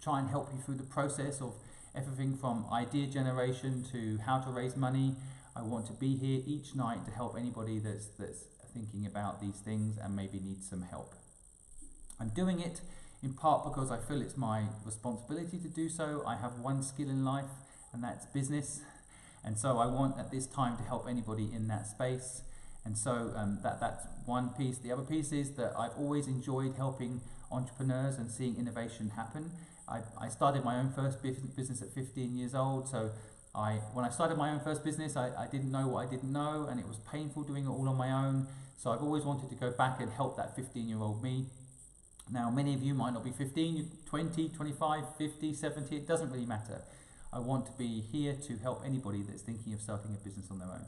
try and help you through the process of everything from idea generation to how to raise money. I want to be here each night to help anybody that's thinking about these things and maybe needs some help. I'm doing it in part because I feel it's my responsibility to do so. I have one skill in life, and that's business. And so I want at this time to help anybody in that space. And so that's one piece. The other piece is that I've always enjoyed helping entrepreneurs and seeing innovation happen. I started my own first business at 15 years old. So when I started my own first business, I didn't know what I didn't know, and it was painful doing it all on my own. So I've always wanted to go back and help that 15-year-old me. Now, many of you might not be 15, you're 20, 25, 50, 70, it doesn't really matter. I want to be here to help anybody that's thinking of starting a business on their own.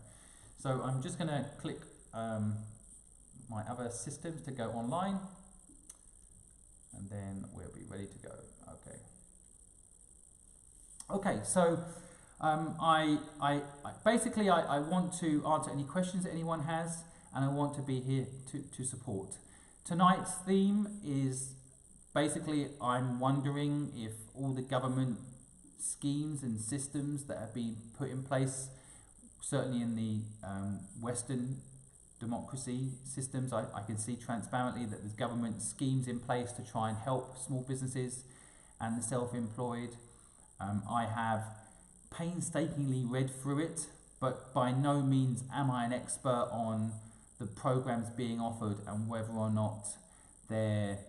So I'm just going to click my other systems to go online, and then we'll be ready to go. Okay, so I want to answer any questions that anyone has, and I want to be here to support. Tonight's theme is basically I'm wondering if all the government schemes and systems that have been put in place, certainly in the Western democracy systems, I can see transparently that there's government schemes in place to try and help small businesses and the self-employed. I have painstakingly read through it, but by no means am I an expert on the programs being offered and whether or not they're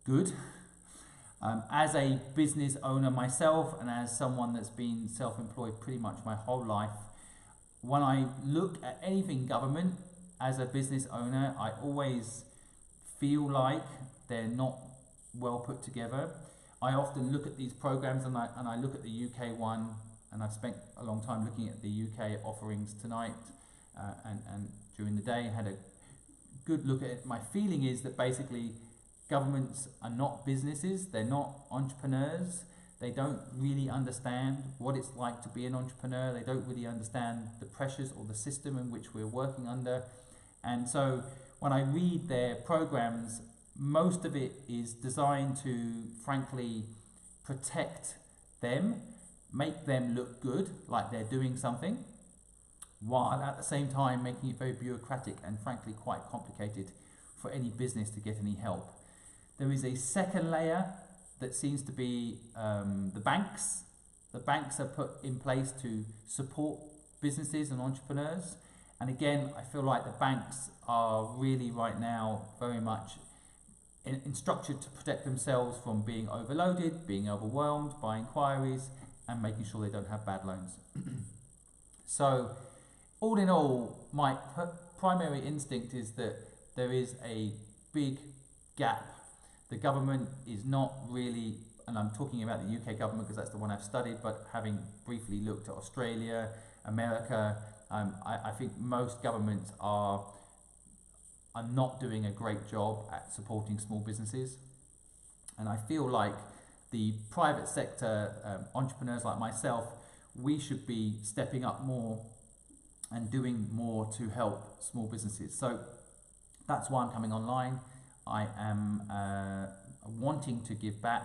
good. As a business owner myself and as someone that's been self-employed pretty much my whole life, when I look at anything government as a business owner, I always feel like they're not well put together. I often look at these programs and I look at the UK one, and I've spent a long time looking at the UK offerings tonight and during the day, had a good look at it. My feeling is that basically governments are not businesses, they're not entrepreneurs, they don't really understand what it's like to be an entrepreneur, they don't really understand the pressures or the system in which we're working under. And so when I read their programs, most of it is designed to, frankly, protect them, make them look good, like they're doing something, while at the same time making it very bureaucratic and frankly quite complicated for any business to get any help. There is a second layer that seems to be the banks. The banks are put in place to support businesses and entrepreneurs. And again, I feel like the banks are really right now very much structured to protect themselves from being overloaded, being overwhelmed by inquiries, and making sure they don't have bad loans. So, all in all, my primary instinct is that there is a big gap. The government is not really, and I'm talking about the UK government because that's the one I've studied, but having briefly looked at Australia, America, I think most governments are not doing a great job at supporting small businesses. And I feel like the private sector entrepreneurs like myself, we should be stepping up more and doing more to help small businesses. So that's why I'm coming online. I am wanting to give back.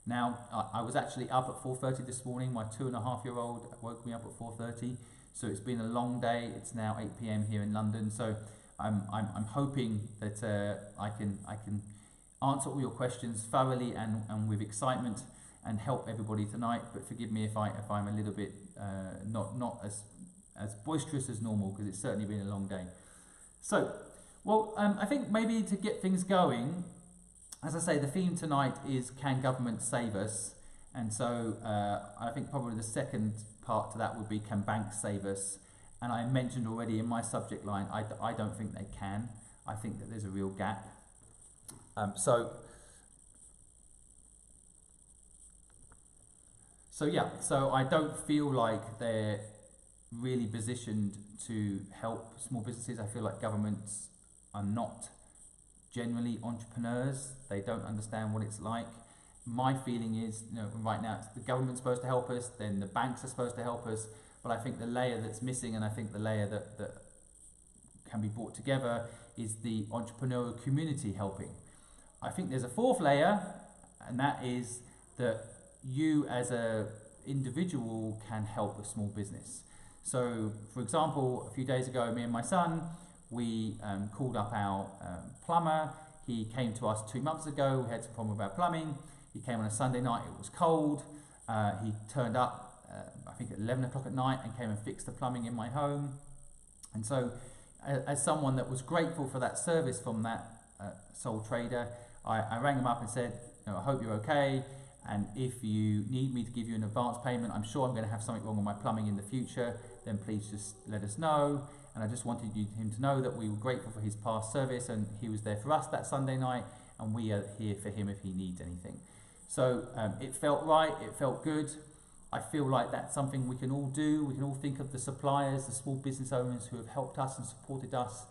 Now, I was actually up at 4:30 this morning. My 2.5-year-old woke me up at 4:30. So it's been a long day. It's now 8 p.m. here in London. So I'm hoping that I can answer all your questions thoroughly and with excitement and help everybody tonight. But forgive me if I'm a little bit not as boisterous as normal, because it's certainly been a long day. So, well, I think maybe to get things going, as I say, the theme tonight is can government save us? And so I think probably the second part to that would be can banks save us? And I mentioned already in my subject line, I don't think they can. I think that there's a real gap. So I don't feel like they're really positioned to help small businesses. I feel like governments are not generally entrepreneurs. They don't understand what it's like. My feeling is, right now it's the government's supposed to help us, then the banks are supposed to help us, but I think the layer that's missing, and I think the layer that can be brought together, is the entrepreneurial community helping. I think there's a fourth layer, and that is that you as a individual can help a small business. So, for example, a few days ago, me and my son, we called up our plumber. He came to us 2 months ago. We had some problem with our plumbing. He came on a Sunday night. It was cold. He turned up, I think at 11 o'clock at night, and came and fixed the plumbing in my home. And so, as someone that was grateful for that service from that sole trader, I rang him up and said, I hope you're okay. And if you need me to give you an advance payment, I'm sure I'm going to have something wrong with my plumbing in the future, then please just let us know. And I just wanted him to know that we were grateful for his past service, and he was there for us that Sunday night, and we are here for him if he needs anything. So it felt right, it felt good. I feel like that's something we can all do. We can all think of the suppliers, the small business owners who have helped us and supported us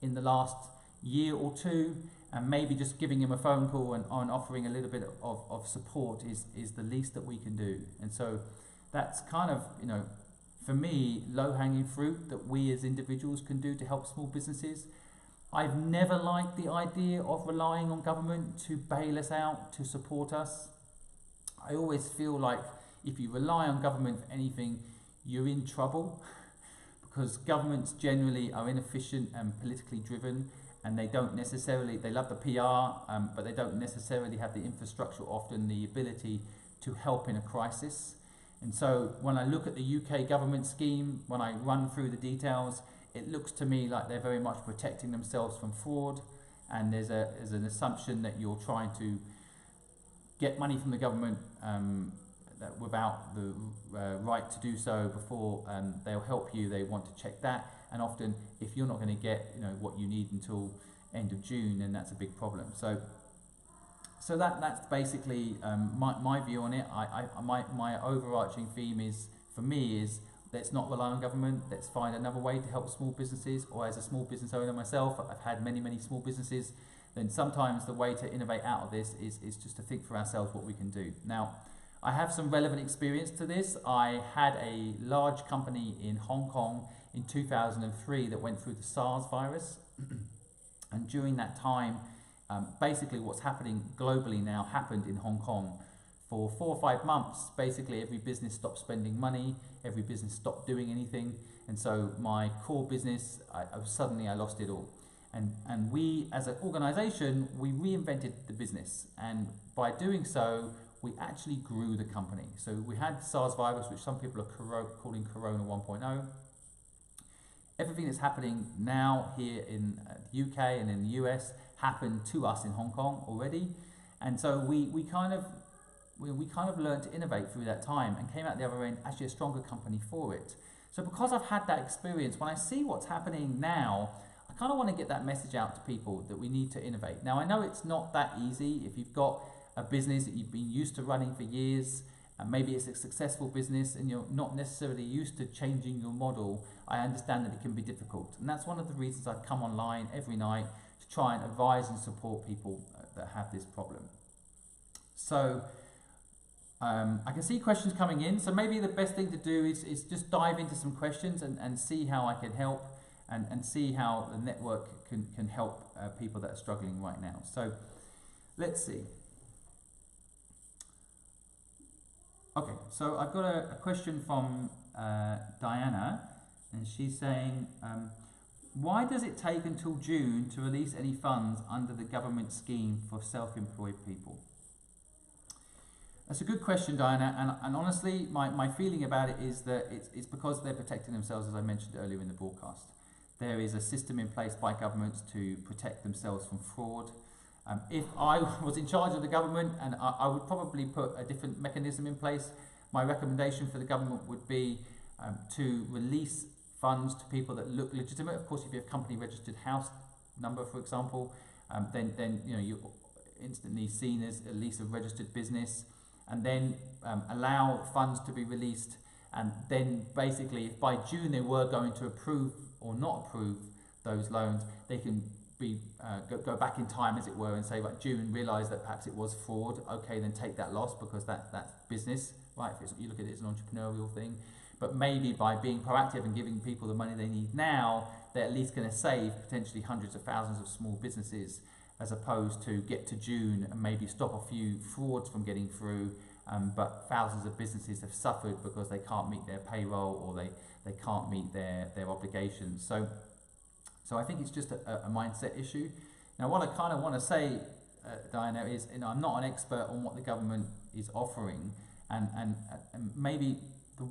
in the last year or two, and maybe just giving him a phone call and offering a little bit of support is the least that we can do. And so that's kind of, for me, low-hanging fruit that we as individuals can do to help small businesses. I've never liked the idea of relying on government to bail us out, to support us. I always feel like if you rely on government for anything, you're in trouble, because governments generally are inefficient and politically driven, and they love the PR, but they don't necessarily have the infrastructure, often the ability to help in a crisis. And so when I look at the UK government scheme, when I run through the details, it looks to me like they're very much protecting themselves from fraud, and there's an assumption that you're trying to get money from the government without the right to do so before they'll help you. They want to check that, and often if you're not going to get what you need until end of June, then that's a big problem. So that's basically my view on it. My overarching theme is, for me, is let's not rely on government. Let's find another way to help small businesses. Or as a small business owner myself, I've had many small businesses. Then sometimes the way to innovate out of this is just to think for ourselves what we can do. Now, I have some relevant experience to this. I had a large company in Hong Kong in 2003 that went through the SARS virus. And during that time, basically what's happening globally now happened in Hong Kong. For 4 or 5 months, basically every business stopped spending money, every business stopped doing anything, and so my core business, suddenly I lost it all. And we, as an organisation, we reinvented the business, and by doing so, we actually grew the company. So we had SARS virus, which some people are calling Corona 1.0. Everything that's happening now here in the UK and in the US happened to us in Hong Kong already, and so we kind of learned to innovate through that time and came out the other end actually a stronger company for it. So because I've had that experience, when I see what's happening now, I kind of want to get that message out to people that we need to innovate. Now, I know it's not that easy. If you've got a business that you've been used to running for years, and maybe it's a successful business and you're not necessarily used to changing your model, I understand that it can be difficult. And that's one of the reasons I come online every night to try and advise and support people that have this problem. So I can see questions coming in, so maybe the best thing to do is just dive into some questions and see how I can help and see how the network can help people that are struggling right now. So let's see. Okay, so I've got a question from Diana, and she's saying, why does it take until June to release any funds under the government scheme for self-employed people? That's a good question, Diana, and honestly, my feeling about it is that it's because they're protecting themselves, as I mentioned earlier in the broadcast. There is a system in place by governments to protect themselves from fraud. If I was in charge of the government, and I would probably put a different mechanism in place, my recommendation for the government would be to release funds to people that look legitimate. Of course, if you have company registered house number, for example, then you're instantly seen as at least a registered business. And then allow funds to be released, and then basically if by June they were going to approve or not approve those loans, they can be go back in time, as it were, and say, right, June, realise that perhaps it was fraud, okay, then take that loss because that's business, right? If you look at it as an entrepreneurial thing, but maybe by being proactive and giving people the money they need now, they're at least going to save potentially hundreds of thousands of small businesses, as opposed to get to June and maybe stop a few frauds from getting through, but thousands of businesses have suffered because they can't meet their payroll or they can't meet their obligations. So I think it's just a mindset issue. Now, what I kind of want to say, Diana, is I'm not an expert on what the government is offering, and maybe the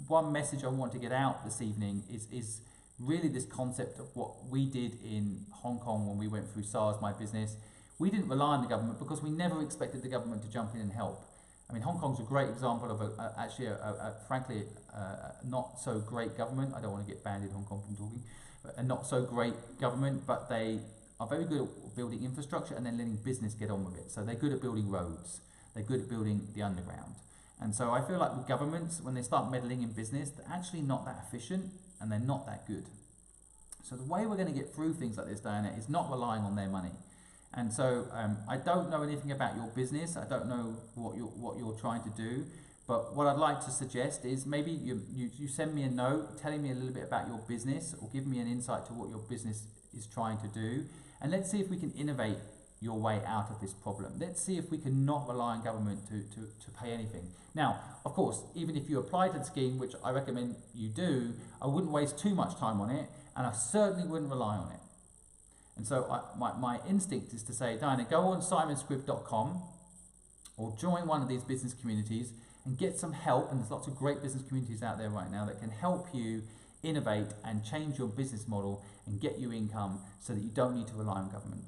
one message I want to get out this evening is really this concept of what we did in Hong Kong when we went through SARS, my business. We didn't rely on the government because we never expected the government to jump in and help. I mean, Hong Kong's a great example of frankly, not so great government. I don't want to get banned in Hong Kong from talking, but a not so great government, but they are very good at building infrastructure and then letting business get on with it. So they're good at building roads. They're good at building the underground. And so I feel like with governments, when they start meddling in business, they're actually not that efficient and they're not that good. So the way we're going to get through things like this, Diana, is not relying on their money. And so I don't know anything about your business. I don't know what you're trying to do. But what I'd like to suggest is maybe you send me a note telling me a little bit about your business, or give me an insight to what your business is trying to do. And let's see if we can innovate your way out of this problem. Let's see if we can not rely on government to pay anything. Now, of course, even if you apply to the scheme, which I recommend you do, I wouldn't waste too much time on it, and I certainly wouldn't rely on it. And so my instinct is to say, Diana, go on simonscrib.com or join one of these business communities and get some help. And there's lots of great business communities out there right now that can help you innovate and change your business model and get you income so that you don't need to rely on government.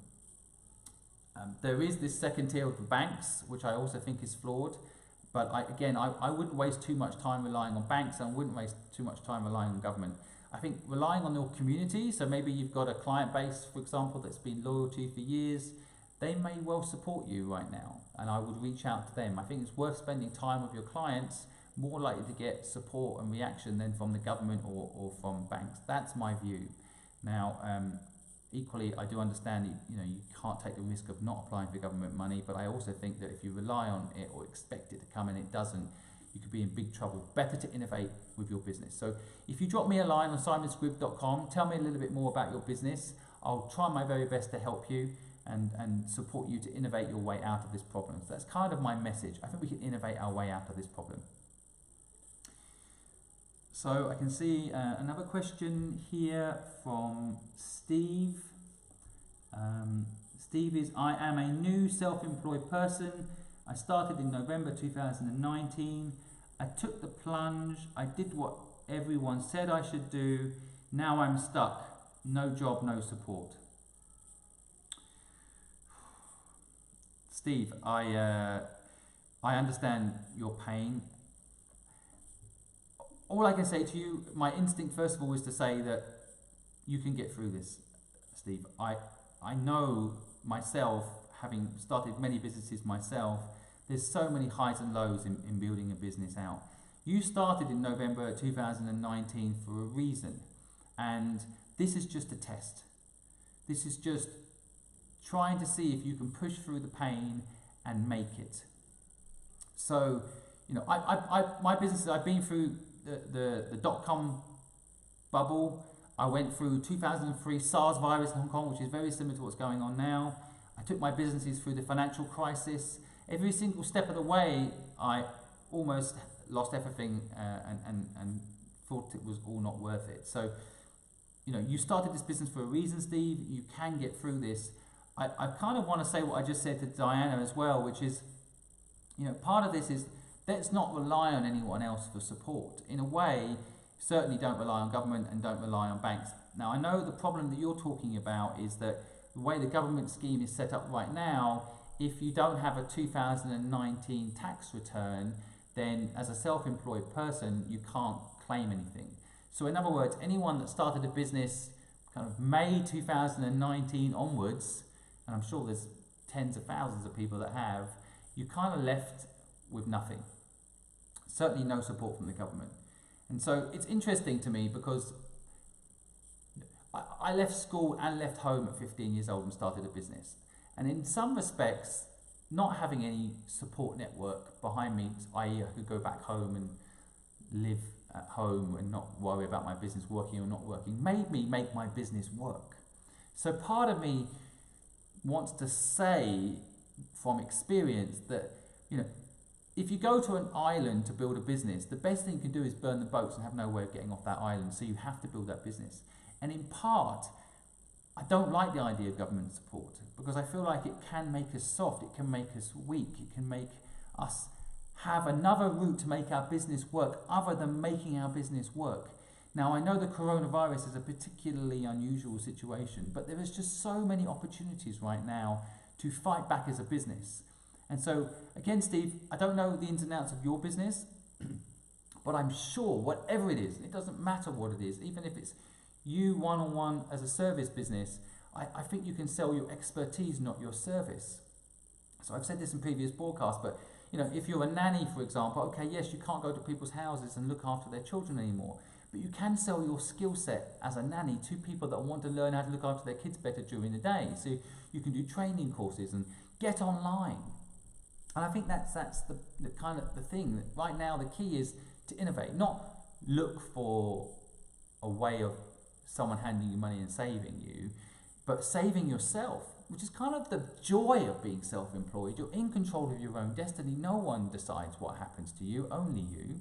There is this second tier of the banks, which I also think is flawed. But I wouldn't waste too much time relying on banks, and I wouldn't waste too much time relying on government. I think relying on your community, so maybe you've got a client base, for example, that's been loyal to you for years, they may well support you right now, and I would reach out to them. I think it's worth spending time with your clients, more likely to get support and reaction than from the government or from banks. That's my view. Now, equally, I do understand that you can't take the risk of not applying for government money, but I also think that if you rely on it or expect it to come and it doesn't, you could be in big trouble. Better to innovate with your business. So if you drop me a line on simonscrib.com, tell me a little bit more about your business. I'll try my very best to help you and support you to innovate your way out of this problem. So that's kind of my message. I think we can innovate our way out of this problem. So I can see another question here from Steve. Steve is, I am a new self-employed person. I started in November 2019. I took the plunge. I did what everyone said I should do. Now I'm stuck. No job, no support. Steve, I understand your pain. All I can say to you, my instinct first of all is to say that you can get through this, Steve. I know myself, having started many businesses myself, there's so many highs and lows in building a business out. You started in November 2019 for a reason, and this is just a test. This is just trying to see if you can push through the pain and make it. So, my business, I've been through the dot-com bubble. I went through 2003 SARS virus in Hong Kong, which is very similar to what's going on now. I took my businesses through the financial crisis. Every single step of the way, I almost lost everything and thought it was all not worth it. So, you started this business for a reason, Steve. You can get through this. I kind of want to say what I just said to Diana as well, which is, part of this is, let's not rely on anyone else for support. In a way, certainly don't rely on government and don't rely on banks. Now, I know the problem that you're talking about is that the way the government scheme is set up right now, if you don't have a 2019 tax return, then as a self-employed person, you can't claim anything. So in other words, anyone that started a business kind of May 2019 onwards, and I'm sure there's tens of thousands of people that have, you kind of left with nothing. Certainly no support from the government. And so it's interesting to me because I left school and left home at 15 years old and started a business. And in some respects, not having any support network behind me, i.e. I could go back home and live at home and not worry about my business working or not working, made me make my business work. So part of me wants to say from experience that, if you go to an island to build a business, the best thing you can do is burn the boats and have no way of getting off that island. So you have to build that business. And in part, I don't like the idea of government support because I feel like it can make us soft, it can make us weak, it can make us have another route to make our business work other than making our business work. Now, I know the coronavirus is a particularly unusual situation, but there is just so many opportunities right now to fight back as a business. And so, again, Steve, I don't know the ins and outs of your business, but I'm sure whatever it is, it doesn't matter what it is, even if it's you one-on-one as a service business, I think you can sell your expertise, not your service. So I've said this in previous broadcasts, but if you're a nanny, for example, okay, yes, you can't go to people's houses and look after their children anymore, but you can sell your skill set as a nanny to people that want to learn how to look after their kids better during the day. So you can do training courses and get online. And I think that's the kind of the thing that right now the key is to innovate, not look for a way of someone handing you money and saving you, but saving yourself, which is kind of the joy of being self-employed. You're in control of your own destiny. No one decides what happens to you, only you.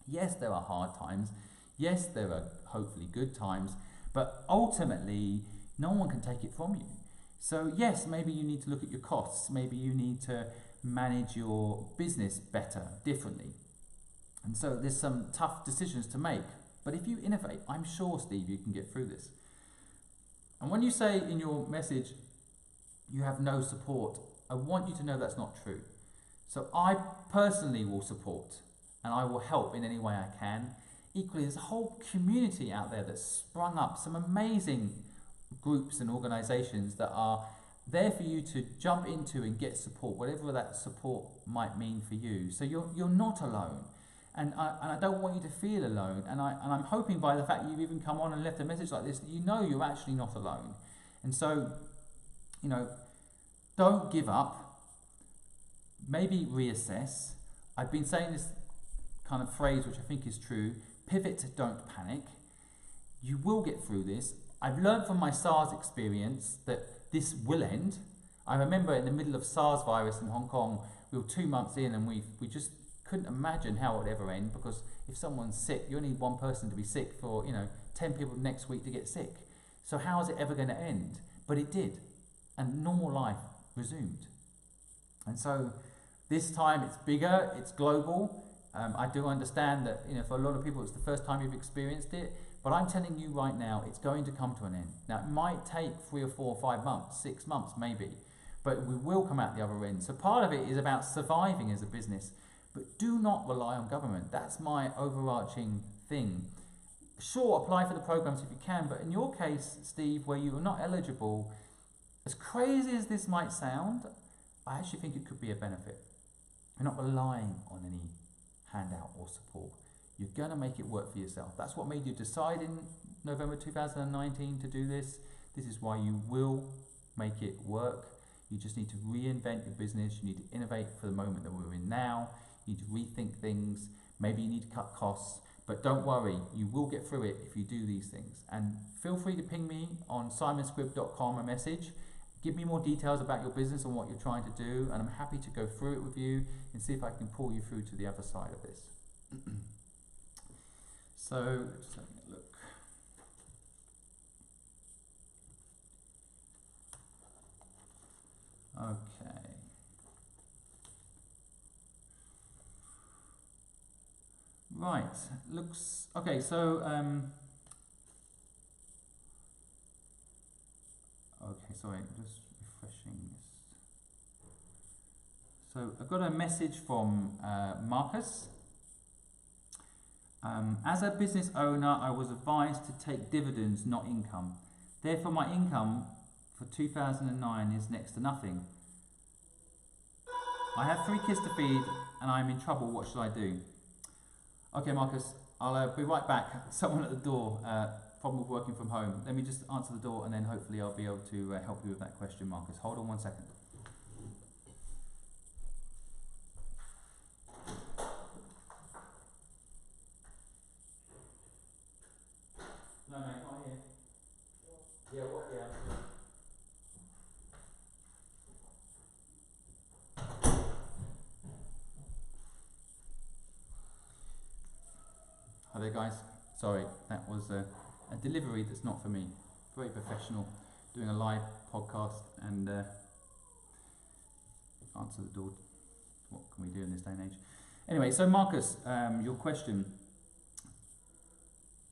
Yes, there are hard times. Yes, there are hopefully good times, but ultimately, no one can take it from you. So yes, maybe you need to look at your costs. Maybe you need to manage your business better, differently. And so there's some tough decisions to make. But if you innovate, I'm sure, Steve, you can get through this. And when you say in your message, you have no support, I want you to know that's not true. So I personally will support and I will help in any way I can. Equally, there's a whole community out there that's sprung up, some amazing groups and organisations that are there for you to jump into and get support, whatever that support might mean for you. So you're not alone. And I don't want you to feel alone. And I'm hoping by the fact you've even come on and left a message like this, that you know you're actually not alone. And so, don't give up. Maybe reassess. I've been saying this kind of phrase, which I think is true. Pivot, don't panic. You will get through this. I've learned from my SARS experience that this will end. I remember in the middle of SARS virus in Hong Kong, we were 2 months in and we just couldn't imagine how it would ever end, because if someone's sick, you only need one person to be sick for 10 people next week to get sick. So how is it ever going to end? But it did, and normal life resumed. And so this time it's bigger, it's global. I do understand that for a lot of people it's the first time you've experienced it, but I'm telling you right now, it's going to come to an end. Now it might take 3 or 4 or 5 months, 6 months maybe, but we will come out the other end. So part of it is about surviving as a business. But do not rely on government. That's my overarching thing. Sure, apply for the programs if you can, but in your case, Steve, where you are not eligible, as crazy as this might sound, I actually think it could be a benefit. You're not relying on any handout or support. You're going to make it work for yourself. That's what made you decide in November 2019 to do this. This is why you will make it work. You just need to reinvent your business. You need to innovate for the moment that we're in now. You need to rethink things. Maybe you need to cut costs, but don't worry, you will get through it if you do these things. And feel free to ping me on simonscribb.com a message. Give me more details about your business and what you're trying to do, and I'm happy to go through it with you and see if I can pull you through to the other side of this. So, just having a look. Okay. Right, looks okay. So, okay, sorry, I'm just refreshing this. So, I've got a message from Marcus. As a business owner, I was advised to take dividends, not income. Therefore, my income for 2009 is next to nothing. I have 3 kids to feed, and I'm in trouble. What should I do? Okay, Marcus, I'll be right back. Someone at the door, problem with working from home. Let me just answer the door and then hopefully I'll be able to help you with that question, Marcus. Hold on 1 second. No, mate, not here. Yeah, what? Yeah. typo there, guys. Sorry, that was a delivery that's not for me. Very professional, doing a live podcast and answer the door. What can we do in this day and age? Anyway, so Marcus, your question.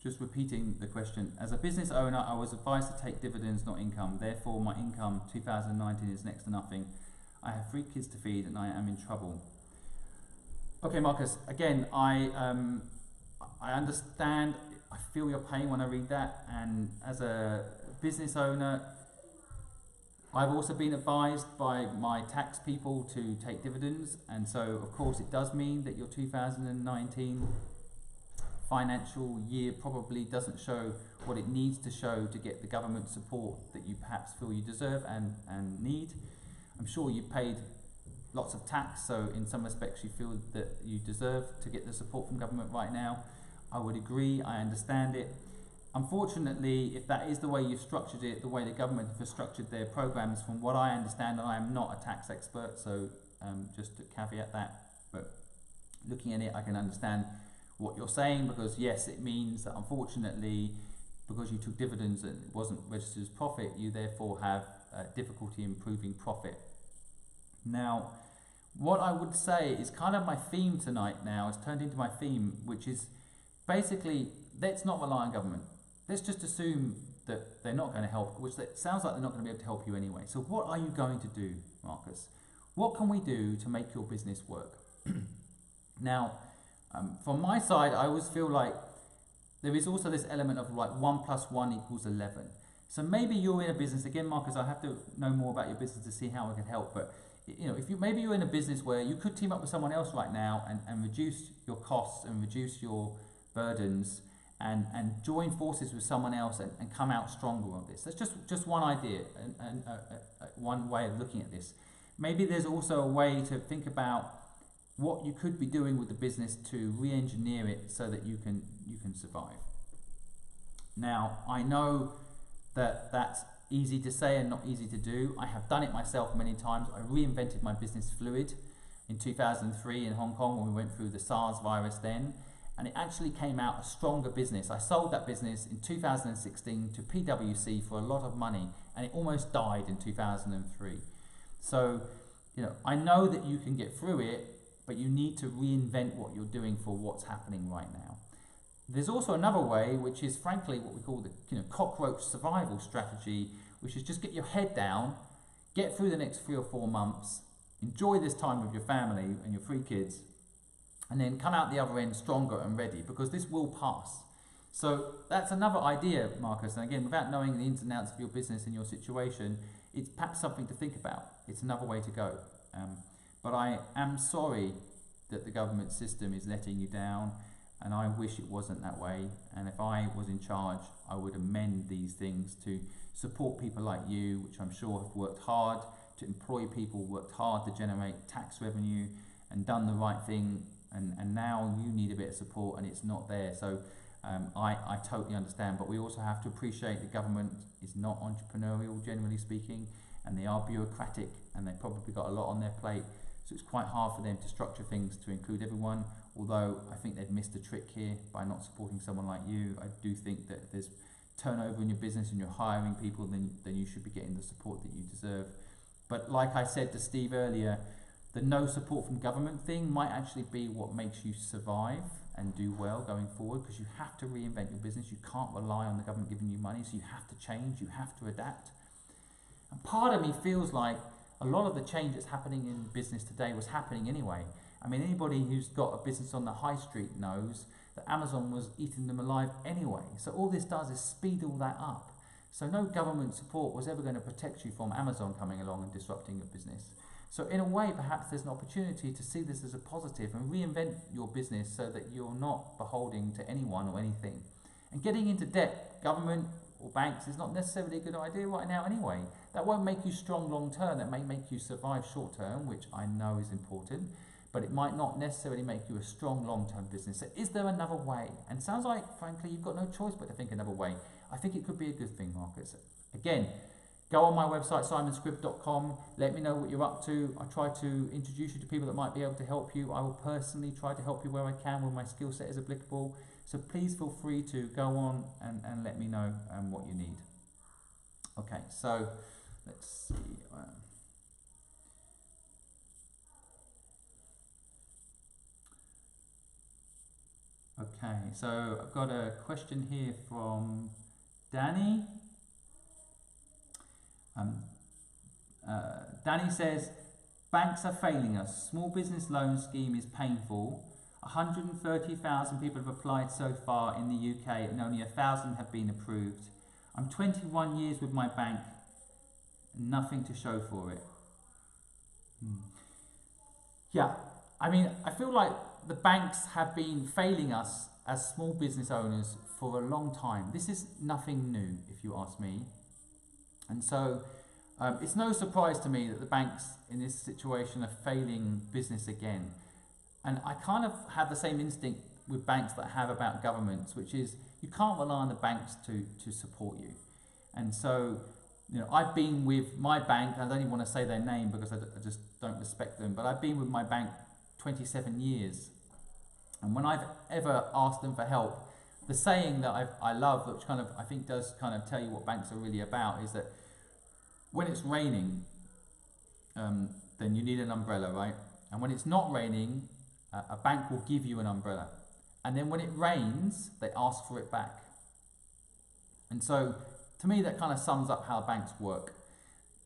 Just repeating the question. As a business owner, I was advised to take dividends, not income. Therefore, my income 2019 is next to nothing. I have 3 kids to feed and I am in trouble. Okay, Marcus, again, I understand, I feel your pain when I read that, and as a business owner, I've also been advised by my tax people to take dividends, and so of course it does mean that your 2019 financial year probably doesn't show what it needs to show to get the government support that you perhaps feel you deserve and need. I'm sure you've paid lots of tax, so in some respects you feel that you deserve to get the support from government right now. I would agree, I understand it. Unfortunately, if that is the way you've structured it, the way the government have structured their programs, from what I understand, and I am not a tax expert, so just to caveat that, but looking at it, I can understand what you're saying, because yes, it means that unfortunately, because you took dividends and it wasn't registered as profit, you therefore have difficulty in proving profit. Now, what I would say is kind of my theme tonight now, it's turned into my theme, which is basically, let's not rely on government. Let's just assume that they're not going to help, which sounds like they're not going to be able to help you anyway. So what are you going to do, Marcus? What can we do to make your business work? Now, from my side, I always feel like there is also this element of like 1 + 1 = 11. So maybe you're in a business, again, Marcus, I have to know more about your business to see how I can help, but you know, if maybe you're in a business where you could team up with someone else right now and reduce your costs and reduce your burdens and join forces with someone else and come out stronger on this. That's just one idea and one way of looking at this. Maybe there's also a way to think about what you could be doing with the business to re-engineer it so that you can survive. Now, I know that that's easy to say and not easy to do. I have done it myself many times. I reinvented my business Fluid in 2003 in Hong Kong when we went through the SARS virus then, and it actually came out a stronger business. I sold that business in 2016 to PwC for a lot of money, and it almost died in 2003. So, you know, I know that you can get through it, but you need to reinvent what you're doing for what's happening right now. There's also another way, which is frankly what we call the cockroach survival strategy, which is just get your head down, get through the next 3 or 4 months, enjoy this time with your family and your 3 kids, and then come out the other end stronger and ready, because this will pass. So that's another idea, Marcus, and again, without knowing the ins and outs of your business and your situation, it's perhaps something to think about. It's another way to go. But I am sorry that the government system is letting you down, and I wish it wasn't that way. And if I was in charge, I would amend these things to support people like you, which I'm sure have worked hard to employ people, worked hard to generate tax revenue and done the right thing, and now you need a bit of support and it's not there. So I totally understand, but we also have to appreciate the government is not entrepreneurial, generally speaking, and they are bureaucratic, and they've probably got a lot on their plate. So it's quite hard for them to structure things to include everyone, although I think they've missed a trick here by not supporting someone like you. I do think that if there's turnover in your business and you're hiring people, then you should be getting the support that you deserve. But like I said to Steve earlier, the no support from government thing might actually be what makes you survive and do well going forward, because you have to reinvent your business. You can't rely on the government giving you money, so you have to change, you have to adapt. And part of me feels like a lot of the change that's happening in business today was happening anyway. I mean, anybody who's got a business on the high street knows that Amazon was eating them alive anyway. So all this does is speed all that up. So no government support was ever going to protect you from Amazon coming along and disrupting your business. So in a way, perhaps there's an opportunity to see this as a positive and reinvent your business so that you're not beholden to anyone or anything. And getting into debt, government or banks, is not necessarily a good idea right now anyway. That won't make you strong long term. That may make you survive short term, which I know is important, but it might not necessarily make you a strong long term business. So is there another way? And it sounds like, frankly, you've got no choice but to think another way. I think it could be a good thing, Marcus. Again, Go on my website, simonscribb.com. Let me know what you're up to. I try to introduce you to people that might be able to help you. I will personally try to help you where I can, where my skill set is applicable. So please feel free to go on and let me know what you need. Okay, so let's see. Okay, so I've got a question here from Danny. Danny says, banks are failing us. Small business loan scheme is painful. 130,000 people have applied so far in the UK and only 1,000 have been approved. I'm 21 years with my bank, nothing to show for it. Yeah, I mean, I feel like the banks have been failing us as small business owners for a long time. This is nothing new, if you ask me. And so it's no surprise to me that the banks in this situation are failing business again. And I kind of have the same instinct with banks that I have about governments, which is you can't rely on the banks to support you. And so, you know, I've been with my bank, I don't even want to say their name because I just don't respect them, but I've been with my bank 27 years. And when I've ever asked them for help, the saying that I love, which kind of I think does kind of tell you what banks are really about, is that when it's raining, then you need an umbrella, right? And when it's not raining, a bank will give you an umbrella. And then when it rains, they ask for it back. And so, to me, that kind of sums up how banks work.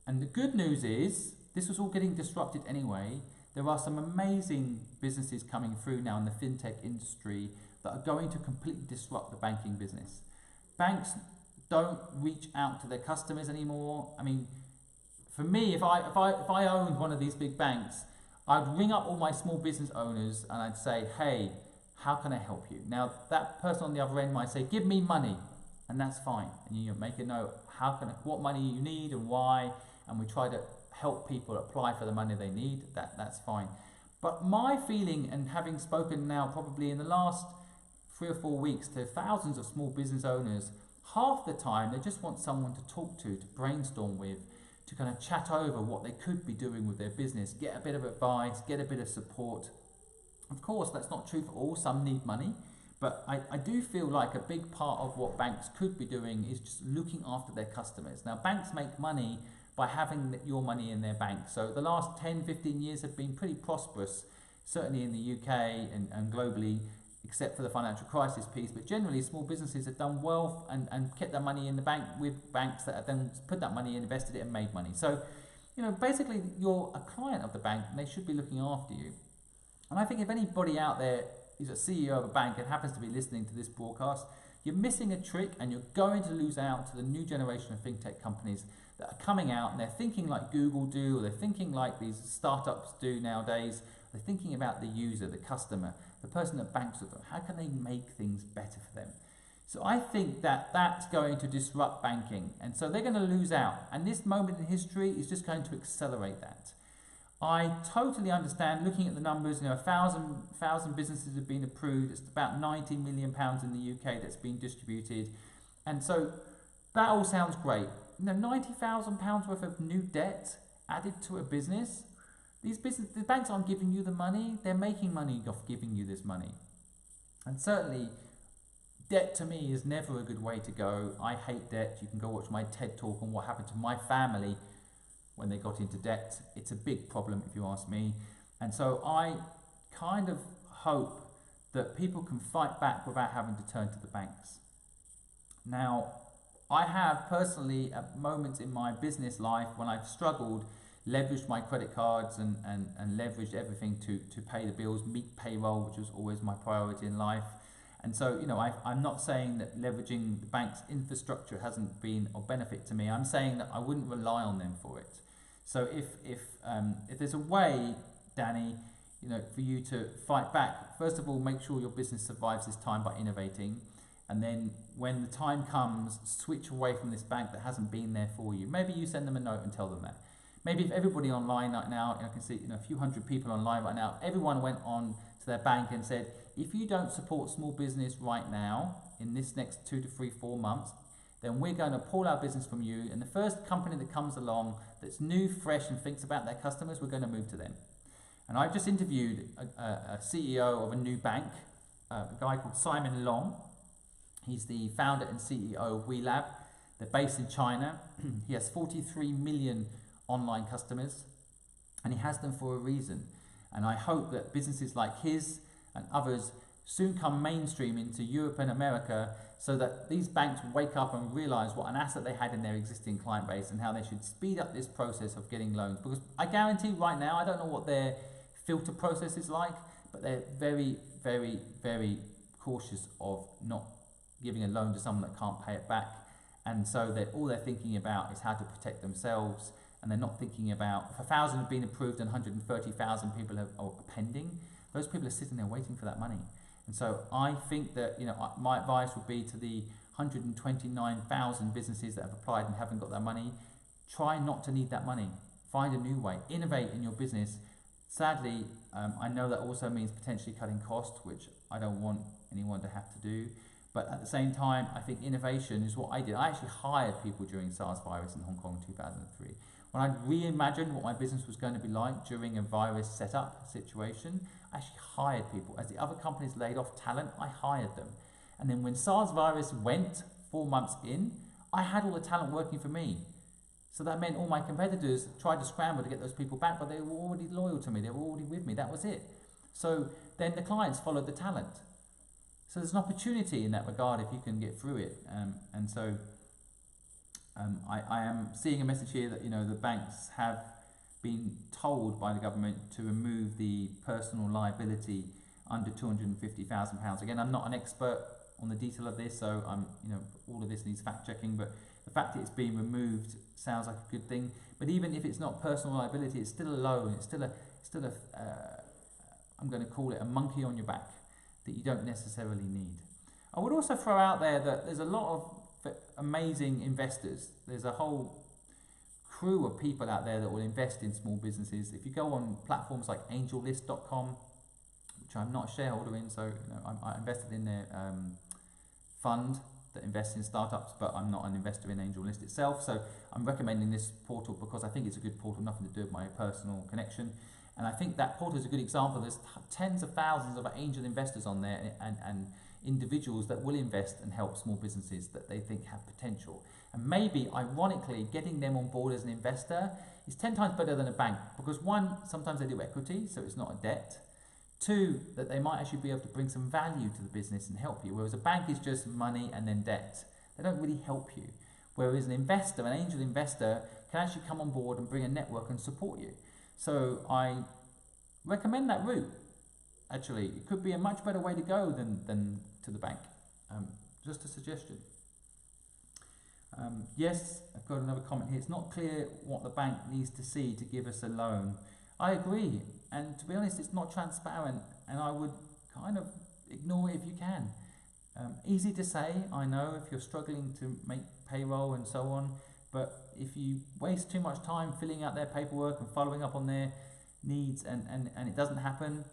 And the good news is, this was all getting disrupted anyway. There are some amazing businesses coming through now in the fintech industry that are going to completely disrupt the banking business. Banks don't reach out to their customers anymore. I mean, for me, if I owned one of these big banks, I'd ring up all my small business owners and I'd say, hey, how can I help you? Now, that person on the other end might say, give me money, and that's fine. And you make a note, what money you need and why, and we try to help people apply for the money they need. That's fine. But my feeling, and having spoken now probably in the last 3 or 4 weeks to thousands of small business owners, half the time they just want someone to talk to brainstorm with, to kind of chat over what they could be doing with their business, get a bit of advice, get a bit of support. Of course, that's not true for all. Some need money. But I do feel like a big part of what banks could be doing is just looking after their customers. Now, banks make money by having your money in their bank. So the last 10, 15 years have been pretty prosperous, certainly in the UK and globally, except for the financial crisis piece. But generally, small businesses have done well and kept their money in the bank with banks that have then put that money in, invested it and made money. So, you know, basically you're a client of the bank and they should be looking after you. And I think if anybody out there is a CEO of a bank and happens to be listening to this broadcast, you're missing a trick and you're going to lose out to the new generation of fintech companies that are coming out and they're thinking like Google do, or they're thinking like these startups do nowadays. They're thinking about the user, the customer, the person that banks with them. How can they make things better for them? So I think that that's going to disrupt banking, and so they're going to lose out. And this moment in history is just going to accelerate that. I totally understand, looking at the numbers, you know, 1,000 businesses have been approved. It's about £90 million in the UK that's been distributed. And so that all sounds great. You know, £90,000 worth of new debt added to a business. The banks aren't giving you the money, they're making money off giving you this money. And certainly, debt to me is never a good way to go. I hate debt. You can go watch my TED talk on what happened to my family when they got into debt. It's a big problem if you ask me. And so I kind of hope that people can fight back without having to turn to the banks. Now, I have personally at moments in my business life when I've struggled, leveraged my credit cards and leveraged everything to pay the bills, meet payroll, which was always my priority in life. And so, you know, I'm not saying that leveraging the bank's infrastructure hasn't been of benefit to me. I'm saying that I wouldn't rely on them for it. So if there's a way, Danny, you know, for you to fight back, first of all, make sure your business survives this time by innovating. And then when the time comes, switch away from this bank that hasn't been there for you. Maybe you send them a note and tell them that. Maybe if everybody online right now, I can see, you know, a few hundred people online right now, everyone went on to their bank and said, if you don't support small business right now, in this next 2 to 3, 4 months, then we're going to pull our business from you, and the first company that comes along that's new, fresh, and thinks about their customers, we're going to move to them. And I've just interviewed a CEO of a new bank, a guy called Simon Long. He's the founder and CEO of WeLab. They're based in China. He has 43 million online customers, and he has them for a reason. And I hope that businesses like his and others soon come mainstream into Europe and America, so that these banks wake up and realize what an asset they had in their existing client base and how they should speed up this process of getting loans. Because I guarantee right now, I don't know what their filter process is like, but they're very, very, very cautious of not giving a loan to someone that can't pay it back. And so all they're thinking about is how to protect themselves, and they're not thinking about, if 1,000 have been approved and 130,000 people are pending, those people are sitting there waiting for that money. And so I think that, my advice would be to the 129,000 businesses that have applied and haven't got that money, try not to need that money. Find a new way, innovate in your business. Sadly, I know that also means potentially cutting costs, which I don't want anyone to have to do. But at the same time, I think innovation is what I did. I actually hired people during SARS virus in Hong Kong in 2003. When I reimagined what my business was going to be like during a virus setup situation, I actually hired people. As the other companies laid off talent, I hired them. And then when SARS virus went 4 months in, I had all the talent working for me. So that meant all my competitors tried to scramble to get those people back, but they were already loyal to me. They were already with me. That was it. So then the clients followed the talent. So there's an opportunity in that regard if you can get through it. And so I am seeing a message here that the banks have been told by the government to remove the personal liability under £250,000. Again, I'm not an expert on the detail of this, so all of this needs fact checking. But the fact that it's being removed sounds like a good thing. But even if it's not personal liability, it's still a loan. It's still a I'm going to call it a monkey on your back that you don't necessarily need. I would also throw out there that there's a lot of amazing investors. There's a whole crew of people out there that will invest in small businesses. If you go on platforms like angellist.com, which I'm not a shareholder in, so I invested in their fund that invests in startups, but I'm not an investor in AngelList itself. So I'm recommending this portal because I think it's a good portal, nothing to do with my personal connection. And I think that portal is a good example. There's tens of thousands of angel investors on there and individuals that will invest and help small businesses that they think have potential. And maybe, ironically, getting them on board as an investor is 10 times better than a bank, because one, sometimes they do equity, so it's not a debt. Two, that they might actually be able to bring some value to the business and help you, whereas a bank is just money and then debt. They don't really help you. Whereas an investor, an angel investor, can actually come on board and bring a network and support you. So I recommend that route. Actually, it could be a much better way to go than to the bank. Just a suggestion. Yes, I've got another comment here. It's not clear what the bank needs to see to give us a loan. I agree, and to be honest, it's not transparent, and I would kind of ignore it if you can. Easy to say, I know, if you're struggling to make payroll and so on, but if you waste too much time filling out their paperwork and following up on their needs and it doesn't happen,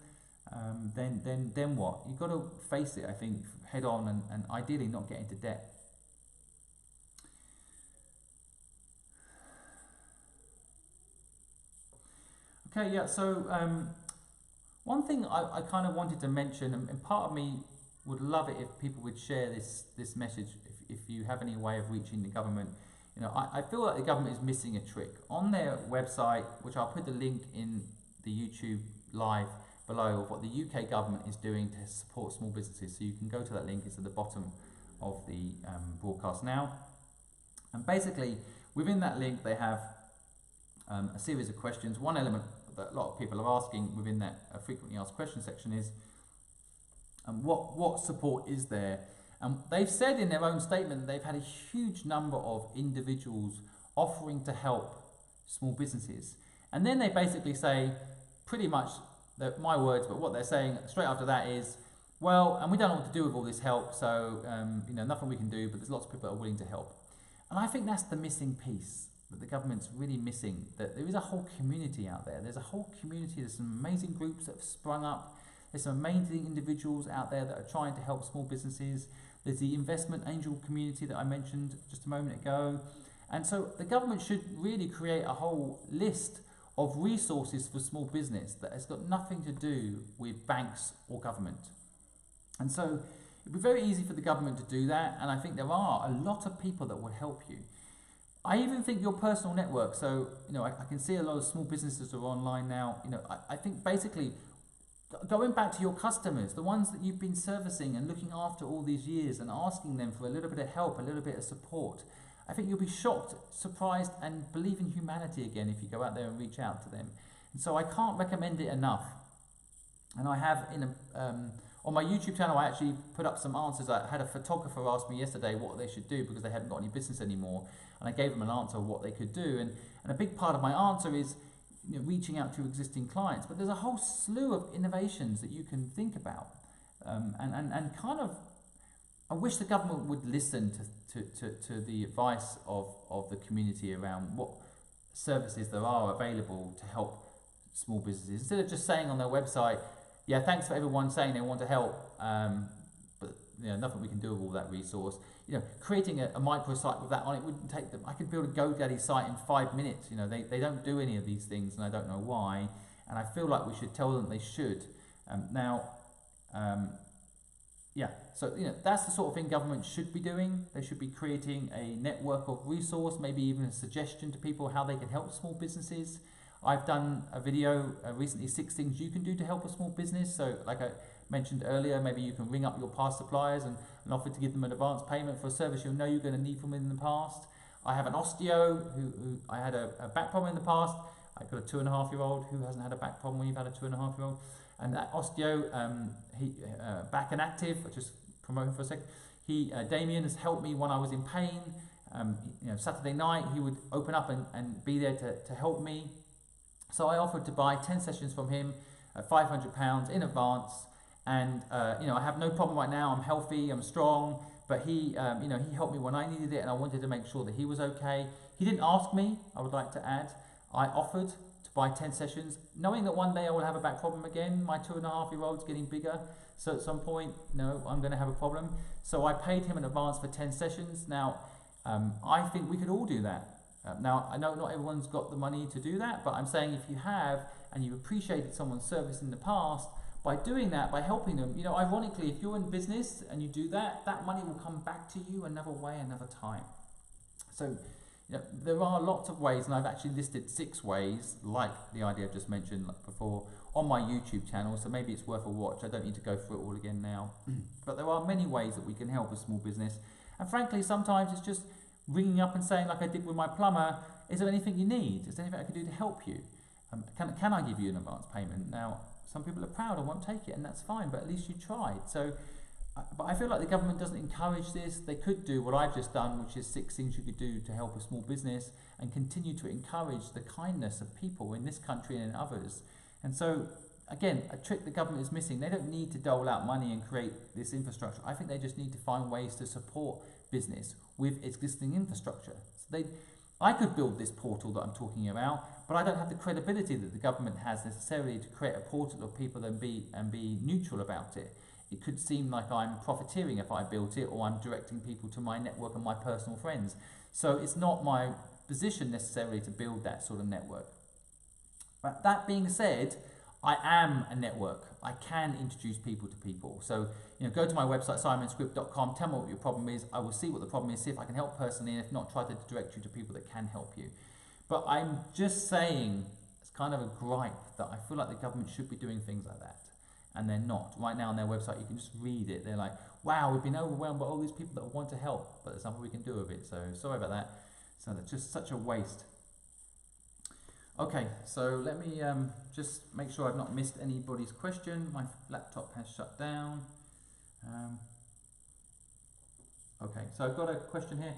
then what? You've got to face it, I think, head on and ideally not get into debt. Okay, yeah, so one thing I kind of wanted to mention, and part of me would love it if people would share this message, if you have any way of reaching the government. I feel like the government is missing a trick. On their website, which I'll put the link in the YouTube live below, of what the UK government is doing to support small businesses. So you can go to that link, it's at the bottom of the broadcast now. And basically, within that link, they have a series of questions. One element that a lot of people are asking within that frequently asked question section is, what support is there? They've said in their own statement that they've had a huge number of individuals offering to help small businesses. And then they basically say, pretty much, my words, but what they're saying straight after that is, well, and we don't know what to do with all this help, so nothing we can do, but there's lots of people that are willing to help. And I think that's the missing piece that the government's really missing, that there is a whole community out there. There's a whole community, there's some amazing groups that have sprung up There's some amazing individuals out there that are trying to help small businesses. There's the investment angel community that I mentioned just a moment ago. And so the government should really create a whole list of resources for small business that has got nothing to do with banks or government. And so it'd be very easy for the government to do that, and I think there are a lot of people that will help you. I even think your personal network, so I can see a lot of small businesses are online now. I think basically going back to your customers, the ones that you've been servicing and looking after all these years, and asking them for a little bit of help, a little bit of support. I think you'll be shocked, surprised, and believe in humanity again if you go out there and reach out to them. And so I can't recommend it enough. And I have on my YouTube channel, I actually put up some answers. I had a photographer ask me yesterday what they should do because they hadn't got any business anymore, and I gave them an answer of what they could do. And a big part of my answer is reaching out to existing clients. But there's a whole slew of innovations that you can think about, and kind of. I wish the government would listen to the advice of the community around what services there are available to help small businesses. Instead of just saying on their website, yeah, thanks for everyone saying they want to help, but nothing we can do with all that resource. Creating a microsite with that on it wouldn't take them. I could build a GoDaddy site in 5 minutes. They don't do any of these things, and I don't know why. And I feel like we should tell them they should. Yeah, so that's the sort of thing government should be doing. They should be creating a network of resource, maybe even a suggestion to people how they can help small businesses. I've done a video recently, 6 things you can do to help a small business. So like I mentioned earlier, maybe you can ring up your past suppliers and offer to give them an advance payment for a service you'll know you're going to need from in the past. I have an osteo who I had a back problem in the past. I've got a 2.5-year-old who hasn't had a back problem when you've had a 2.5-year-old. And that osteo, back and active, I'll just promote him for a sec. Damien has helped me when I was in pain. Saturday night he would open up and be there to help me. So I offered to buy 10 sessions from him at £500 in advance. And I have no problem right now. I'm healthy, I'm strong. But he helped me when I needed it, and I wanted to make sure that he was okay. He didn't ask me, I would like to add. I offered to buy 10 sessions, knowing that one day I will have a back problem again. My 2.5-year-old's getting bigger, so at some point, I'm going to have a problem. So I paid him in advance for 10 sessions. Now, I think we could all do that. Now, I know not everyone's got the money to do that, but I'm saying if you have, and you've appreciated someone's service in the past, by doing that, by helping them, ironically, if you're in business and you do that, that money will come back to you another way, another time. So, there are lots of ways, and I've actually listed 6 ways, like the idea I've just mentioned before, on my YouTube channel, so maybe it's worth a watch. I don't need to go through it all again now. But there are many ways that we can help a small business. And frankly, sometimes it's just ringing up and saying, like I did with my plumber, is there anything you need? Is there anything I can do to help you? Can I give you an advance payment? Now, some people are proud and won't take it, and that's fine, but at least you tried. So, but I feel like the government doesn't encourage this. They could do what I've just done, which is 6 things you could do to help a small business, and continue to encourage the kindness of people in this country and in others. And so, again, a trick the government is missing. They don't need to dole out money and create this infrastructure. I think they just need to find ways to support business with existing infrastructure. So I could build this portal that I'm talking about, but I don't have the credibility that the government has necessarily to create a portal of people and be neutral about it. It could seem like I'm profiteering if I built it, or I'm directing people to my network and my personal friends. So it's not my position necessarily to build that sort of network. But that being said, I am a network. I can introduce people to people. So, go to my website, simonscript.com, tell me what your problem is. I will see what the problem is, see if I can help personally, and if not, try to direct you to people that can help you. But I'm just saying, it's kind of a gripe that I feel like the government should be doing things like that. And they're not. Right now on their website, you can just read it. They're like, wow, we've been overwhelmed by all these people that want to help, but there's nothing we can do with it. So, sorry about that. So, that's just such a waste. Okay, so let me just make sure I've not missed anybody's question. My laptop has shut down. Okay, so I've got a question here.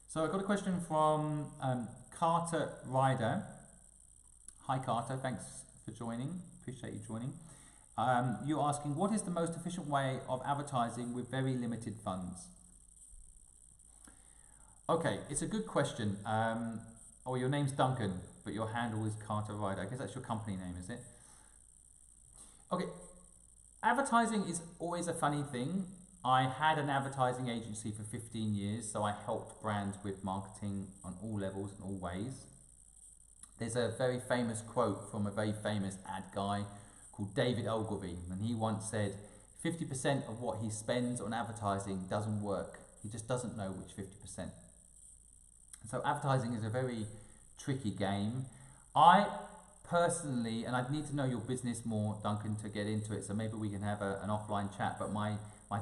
So I've got a question from Carter Ryder. Hi Carter, thanks for joining. Appreciate you joining. You're asking, what is the most efficient way of advertising with very limited funds? Okay, it's a good question. Oh, your name's Duncan. but your handle is Carter Ryder. I guess that's your company name, is it? Okay, advertising is always a funny thing. I had an advertising agency for 15 years, so I helped brands with marketing on all levels and all ways. There's a very famous quote from a very famous ad guy called David Ogilvy, and he once said, 50% of what he spends on advertising doesn't work. He just doesn't know which 50%. So advertising is a very tricky game. I personally, and I'd need to know your business more, Duncan, to get into it, so maybe we can have an offline chat, but my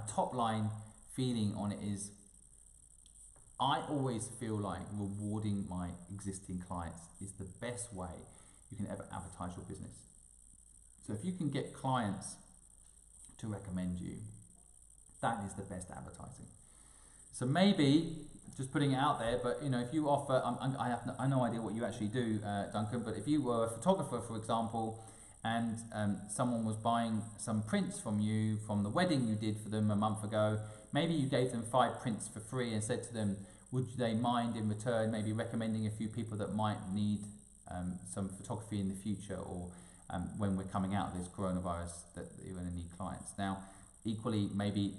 top line feeling on it is I always feel like rewarding my existing clients is the best way you can ever advertise your business. So if you can get clients to recommend you, that is the best advertising. So maybe, just putting it out there, but you know, if you offer, I have no idea what you actually do, Duncan, but if you were a photographer, for example, and someone was buying some prints from you from the wedding you did for them a month ago, maybe you gave them 5 prints for free and said to them, would they mind in return maybe recommending a few people that might need some photography in the future, or when we're coming out of this coronavirus, that you're going to need clients. Now, equally, maybe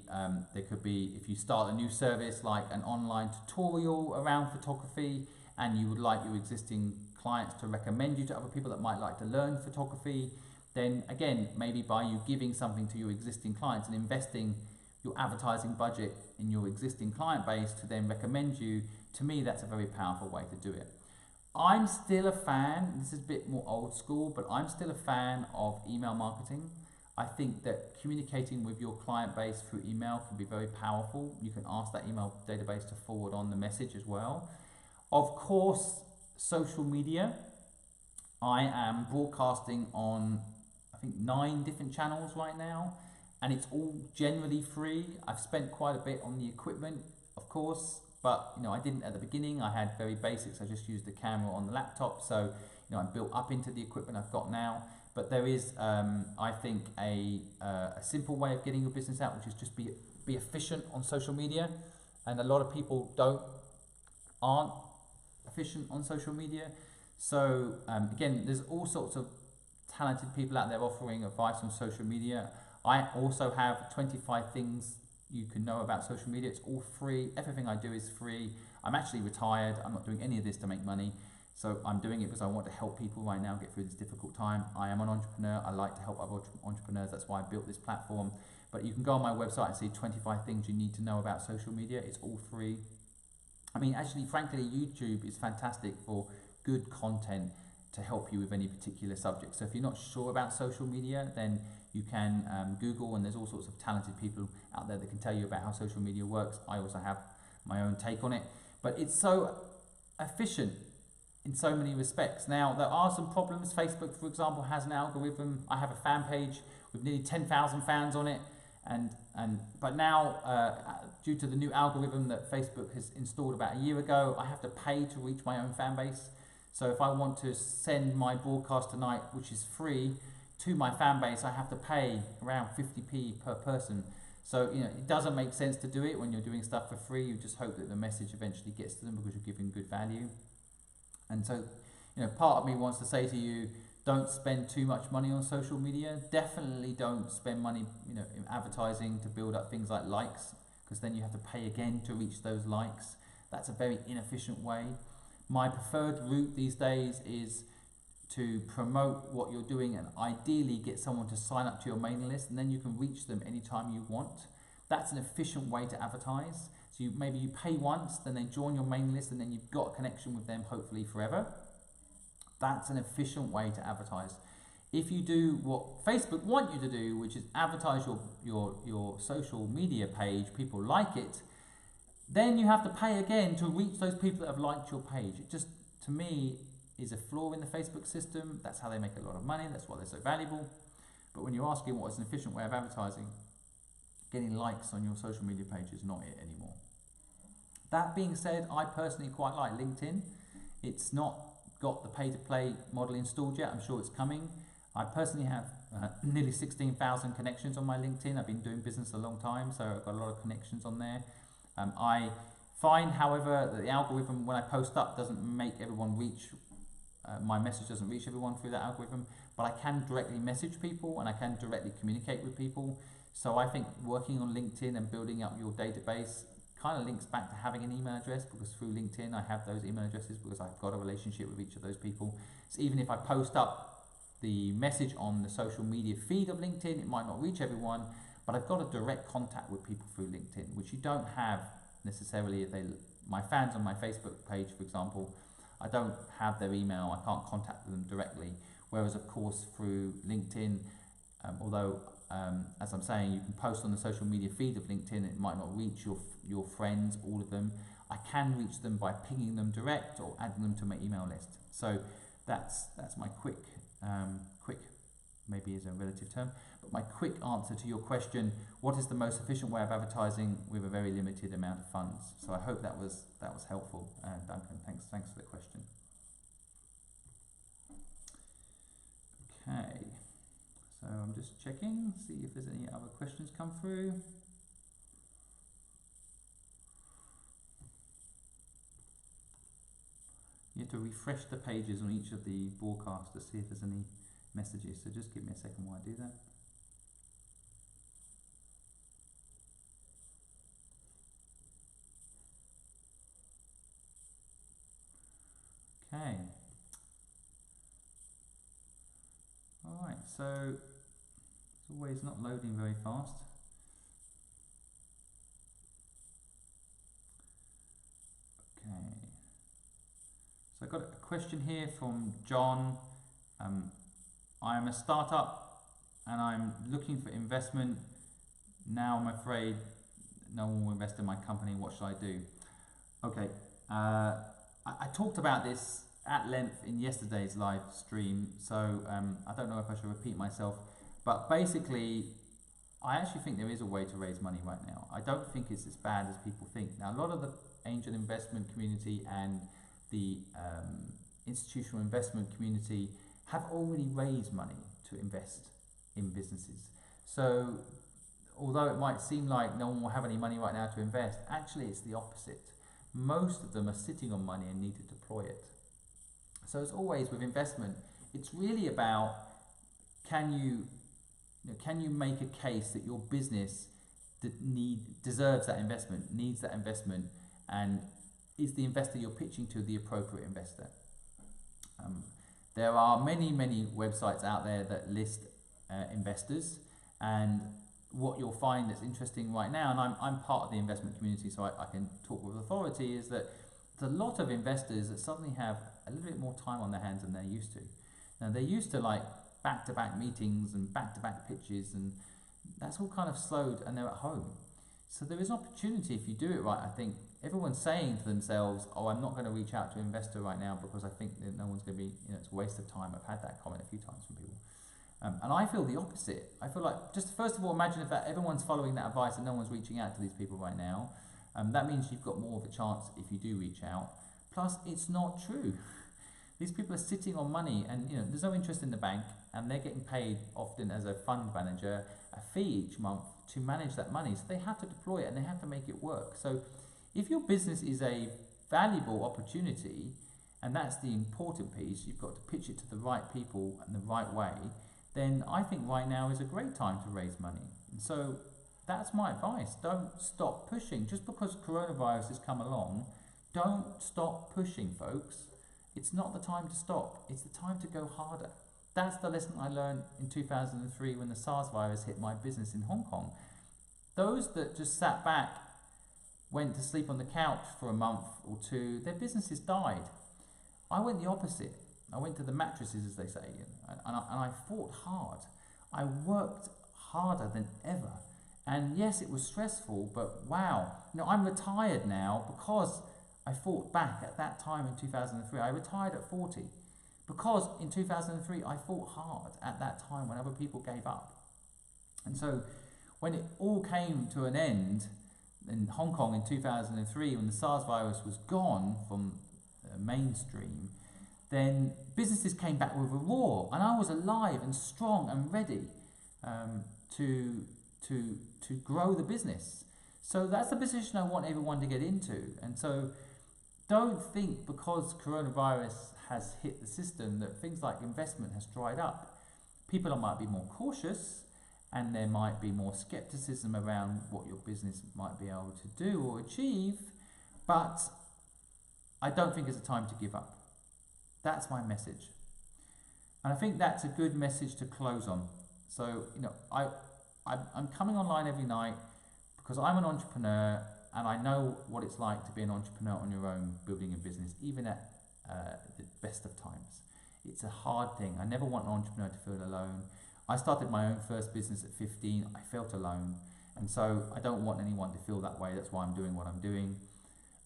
there could be, if you start a new service like an online tutorial around photography and you would like your existing clients to recommend you to other people that might like to learn photography, then again, maybe by you giving something to your existing clients and investing your advertising budget in your existing client base to then recommend you, to me that's a very powerful way to do it. I'm still a fan, this is a bit more old school, but I'm still a fan of email marketing. I think that communicating with your client base through email can be very powerful. You can ask that email database to forward on the message as well. Of course, social media. I am broadcasting on, I think, 9 different channels right now, and it's all generally free. I've spent quite a bit on the equipment, of course, but you know, I didn't at the beginning. I had very basics. I just used the camera on the laptop, so you know, I'm built up into the equipment I've got now. But there is, I think, a simple way of getting your business out, which is just be efficient on social media. And a lot of people aren't efficient on social media. So again, there's all sorts of talented people out there offering advice on social media. I also have 25 things you can know about social media. It's all free. Everything I do is free. I'm actually retired. I'm not doing any of this to make money. So I'm doing it because I want to help people right now get through this difficult time. I am an entrepreneur. I like to help other entrepreneurs. That's why I built this platform. But you can go on my website and see 25 things you need to know about social media. It's all free. I mean, actually, frankly, YouTube is fantastic for good content to help you with any particular subject. So if you're not sure about social media, then you can Google, and there's all sorts of talented people out there that can tell you about how social media works. I also have my own take on it. But it's so efficient in so many respects. Now, there are some problems. Facebook, for example, has an algorithm. I have a fan page with nearly 10,000 fans on it, but now, due to the new algorithm that Facebook has installed about a year ago, I have to pay to reach my own fan base. So if I want to send my broadcast tonight, which is free, to my fan base, I have to pay around 50p per person. So you know, it doesn't make sense to do it when you're doing stuff for free. You just hope that the message eventually gets to them because you're giving good value. And so, you know, part of me wants to say to you, don't spend too much money on social media. Definitely don't spend money, you know, in advertising to build up things like likes, because then you have to pay again to reach those likes. That's a very inefficient way. My preferred route these days is to promote what you're doing and ideally get someone to sign up to your mailing list, and then you can reach them anytime you want. That's an efficient way to advertise. So maybe you pay once, then they join your mailing list, and then you've got a connection with them hopefully forever. That's an efficient way to advertise. If you do what Facebook want you to do, which is advertise your social media page, people like it, then you have to pay again to reach those people that have liked your page. It just, to me, is a flaw in the Facebook system. That's how they make a lot of money. That's why they're so valuable. But when you're asking what is an efficient way of advertising, getting likes on your social media page is not it anymore. That being said, I personally quite like LinkedIn. It's not got the pay-to-play model installed yet. I'm sure it's coming. I personally have nearly 16,000 connections on my LinkedIn. I've been doing business a long time, so I've got a lot of connections on there. I find, however, that the algorithm, when I post up, doesn't make everyone reach my message doesn't reach everyone through that algorithm, but I can directly message people and I can directly communicate with people. So I think working on LinkedIn and building up your database kind of links back to having an email address, because through LinkedIn I have those email addresses because I've got a relationship with each of those people. So even if I post up the message on the social media feed of LinkedIn, it might not reach everyone, but I've got a direct contact with people through LinkedIn, which you don't have necessarily if my fans on my Facebook page, for example. I don't have their email, I can't contact them directly. Whereas of course through LinkedIn, although as I'm saying, you can post on the social media feed of LinkedIn, it might not reach your friends, all of them. I can reach them by pinging them direct or adding them to my email list. So that's my quick, maybe is a relative term, but my quick answer to your question, what is the most efficient way of advertising with a very limited amount of funds? So I hope that was helpful, Duncan. Thanks for the question. Okay, so I'm just checking, see if there's any other questions come through. You have to refresh the pages on each of the broadcasts to see if there's any messages, so just give me a second while I do that. Okay. Alright, so it's always not loading very fast. Okay. So I've got a question here from John. I am a startup and I'm looking for investment. Now I'm afraid no one will invest in my company. What should I do? Okay, I talked about this at length in yesterday's live stream, so I don't know if I should repeat myself, but basically I actually think there is a way to raise money right now. I don't think it's as bad as people think. Now a lot of the angel investment community and the institutional investment community have already raised money to invest in businesses. So although it might seem like no one will have any money right now to invest, actually it's the opposite. Most of them are sitting on money and need to deploy it. So as always with investment, it's really about can you make a case that your business deserves that investment, needs that investment, and is the investor you're pitching to the appropriate investor? There are many websites out there that list investors, and what you'll find that's interesting right now, and I'm part of the investment community, so I can talk with authority, is that there's a lot of investors that suddenly have a little bit more time on their hands than they're used to. Now they're used to like back-to-back meetings and back-to-back pitches, and that's all kind of slowed, and they're at home. So there is an opportunity if you do it right. I think everyone's saying to themselves, oh, I'm not going to reach out to an investor right now because I think that no one's going to be, it's a waste of time. I've had that comment a few times from people. And I feel the opposite. I feel like, just first of all, imagine if everyone's following that advice and no one's reaching out to these people right now. That means you've got more of a chance if you do reach out. Plus, it's not true. These people are sitting on money, and there's no interest in the bank, and they're getting paid often as a fund manager a fee each month to manage that money. So they have to deploy it and they have to make it work. So if your business is a valuable opportunity, and that's the important piece, you've got to pitch it to the right people in the right way, then I think right now is a great time to raise money. And so that's my advice. Don't stop pushing. Just because coronavirus has come along, don't stop pushing, folks. It's not the time to stop. It's the time to go harder. That's the lesson I learned in 2003 when the SARS virus hit my business in Hong Kong. Those that just sat back, went to sleep on the couch for a month or two, their businesses died. I went the opposite. I went to the mattresses, as they say, and I fought hard. I worked harder than ever. And yes, it was stressful, but wow. I'm retired now because I fought back at that time in 2003. I retired at 40 because in 2003 I fought hard at that time when other people gave up. And so when it all came to an end in Hong Kong in 2003, when the SARS virus was gone from mainstream, then businesses came back with a roar, and I was alive and strong and ready to grow the business. So that's the position I want everyone to get into. And so don't think because coronavirus has hit the system, that things like investment has dried up. People might be more cautious, and there might be more skepticism around what your business might be able to do or achieve, but I don't think it's a time to give up. That's my message. And I think that's a good message to close on. So, I'm coming online every night because I'm an entrepreneur and I know what it's like to be an entrepreneur on your own, building a business, even at the best of times. It's a hard thing. I never want an entrepreneur to feel alone. I started my own first business at 15. I felt alone. And so I don't want anyone to feel that way. That's why I'm doing what I'm doing.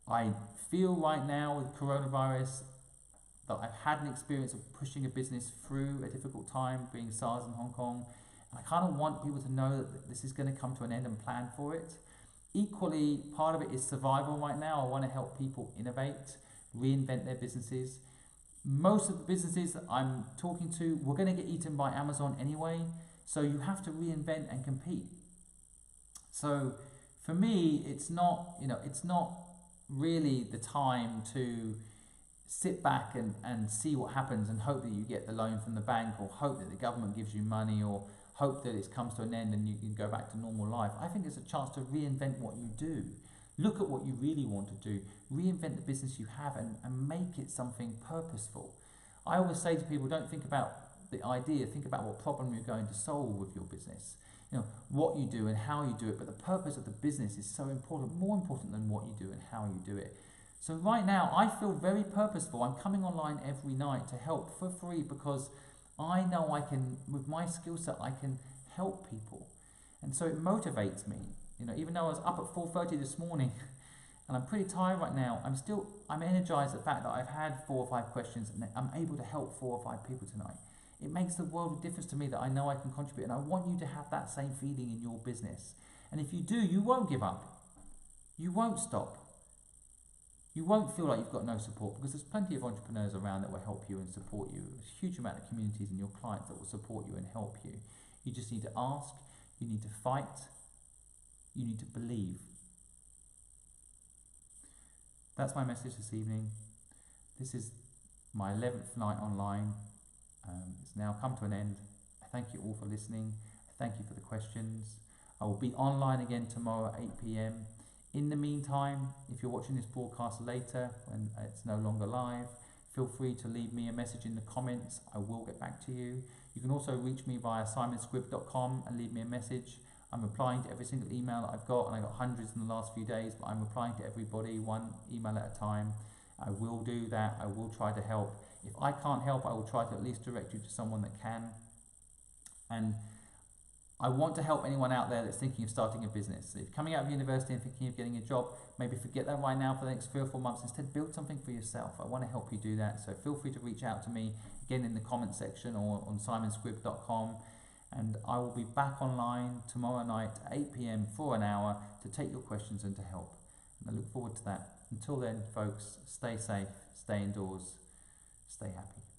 I feel right now with coronavirus that I've had an experience of pushing a business through a difficult time, being SARS in Hong Kong. And I kind of want people to know that this is going to come to an end and plan for it. Equally, part of it is survival right now. I want to help people innovate, reinvent their businesses. Most of the businesses that I'm talking to, we're going to get eaten by Amazon anyway, so you have to reinvent and compete. So for me, it's not really the time to sit back and see what happens and hope that you get the loan from the bank, or hope that the government gives you money, or hope that it comes to an end and you can go back to normal life. I think it's a chance to reinvent what you do. Look at what you really want to do. Reinvent the business you have and make it something purposeful. I always say to people, don't think about the idea, think about what problem you're going to solve with your business. What you do and how you do it, but the purpose of the business is so important, more important than what you do and how you do it. So right now, I feel very purposeful. I'm coming online every night to help for free because I know I can, with my skill set, I can help people. And so it motivates me. Even though I was up at 4:30 this morning and I'm pretty tired right now, I'm energized at the fact that I've had 4 or 5 questions and I'm able to help 4 or 5 people tonight. It makes the world of difference to me that I know I can contribute, and I want you to have that same feeling in your business. And if you do, you won't give up. You won't stop. You won't feel like you've got no support, because there's plenty of entrepreneurs around that will help you and support you. There's a huge amount of communities and your clients that will support you and help you. You just need to ask, you need to fight, you need to believe. That's my message this evening. This is my 11th night online. It's now come to an end. I thank you all for listening. I thank you for the questions. I will be online again tomorrow at 8 p.m. In the meantime, if you're watching this broadcast later, when it's no longer live, feel free to leave me a message in the comments. I will get back to you. You can also reach me via simonscrib.com and leave me a message. I'm replying to every single email that I've got, and I got hundreds in the last few days, but I'm replying to everybody, one email at a time. I will do that. I will try to help. If I can't help, I will try to at least direct you to someone that can. And I want to help anyone out there that's thinking of starting a business. So if you're coming out of university and thinking of getting a job, maybe forget that right now for the next 3 or 4 months. Instead, build something for yourself. I want to help you do that. So feel free to reach out to me, again, in the comment section or on simonscrib.com. And I will be back online tomorrow night at 8 p.m. for an hour to take your questions and to help. And I look forward to that. Until then, folks, stay safe, stay indoors, stay happy.